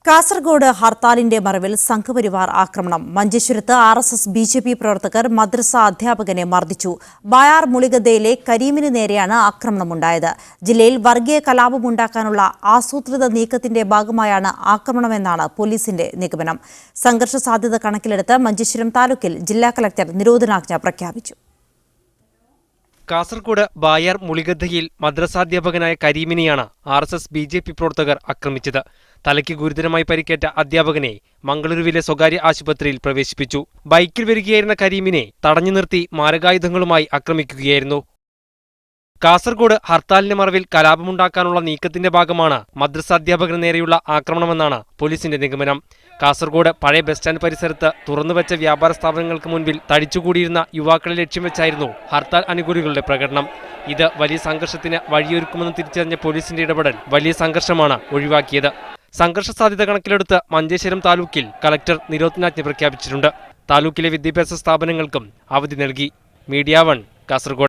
കാസർഗോഡ് ഹർത്താലിന്റെ മറവിൽ സംഘപരിവാർ ആക്രമണം. മഞ്ചേശ്വരത്ത് RSS BJP പ്രവർത്തകർ മദ്രസ അധ്യാപകനെ മർദ്ദിച്ചു. ബായാർ മുളിഗദ്ദയിലെ കരീമിന് നേരെയാണ് ആക്രമണമുണ്ടായത്. ജില്ലയിൽ വർഗീയ കലാപമുണ്ടാക്കാനുള്ള ആസൂത്രിത നീക്കത്തിന്റെ ഭാഗമായാണ് ആക്രമണമെന്നാണ് പോലീസിന്റെ നിഗമനം. സംഘർഷ സാധ്യത കണക്കിലെടുത്ത് മഞ്ചേശ്വരം താലൂക്കിൽ ജില്ലാ കളക്ടർ നിരോധനാജ്ഞ പ്രഖ്യാപിച്ചു. കാസർഗോഡ് ബായാർ മുളിഗദ്ദയിൽ മദ്രസാധ്യാപകനായ കരീമിനെയാണ് RSS BJP പ്രവർത്തകർ ആക്രമിച്ചത്. തലയ്ക്ക് ഗുരുതരമായി പരിക്കേറ്റ അധ്യാപകനെ മംഗളൂരുവിലെ സ്വകാര്യ ആശുപത്രിയിൽ പ്രവേശിപ്പിച്ചു. ബൈക്കിൽ വരികയായിരുന്ന കരീമിനെ തടഞ്ഞു നിർത്തി മാരകായുധങ്ങളുമായി ആക്രമിക്കുകയായിരുന്നു. കാസർഗോഡ് ഹർത്താലിന്റെ മറവിൽ കലാപമുണ്ടാക്കാനുള്ള നീക്കത്തിന്റെ ഭാഗമാണ് മദ്രസാധ്യാപകന് നേരെയുള്ള ആക്രമണമെന്നാണ് പോലീസിന്റെ നിഗമനം. കാസർഗോഡ് പഴയ ബസ് സ്റ്റാൻഡ് പരിസരത്ത് തുറന്നുവെച്ച വ്യാപാര സ്ഥാപനങ്ങൾക്ക് മുൻപിൽ തടിച്ചുകൂടിയിരുന്ന യുവാക്കളെ ലക്ഷ്യം വെച്ചായിരുന്നു ഹർത്താൽ അനുകൂലികളുടെ പ്രകടനം. ഇത് വലിയ സംഘർഷത്തിന് വഴിയൊരുക്കുമെന്ന് തിരിച്ചറിഞ്ഞ പോലീസിന്റെ ഇടപെടൽ വലിയ സംഘർഷമാണ് ഒഴിവാക്കിയത്. സംഘർഷ സാധ്യത കണക്കിലെടുത്ത് മഞ്ചേശ്വരം താലൂക്കിൽ കളക്ടർ നിരോധനാജ്ഞ പ്രഖ്യാപിച്ചിട്ടുണ്ട്. താലൂക്കിലെ വിദ്യാഭ്യാസ സ്ഥാപനങ്ങൾക്കും അവധി നൽകി. മീഡിയ 1 കാസർഗോഡ്.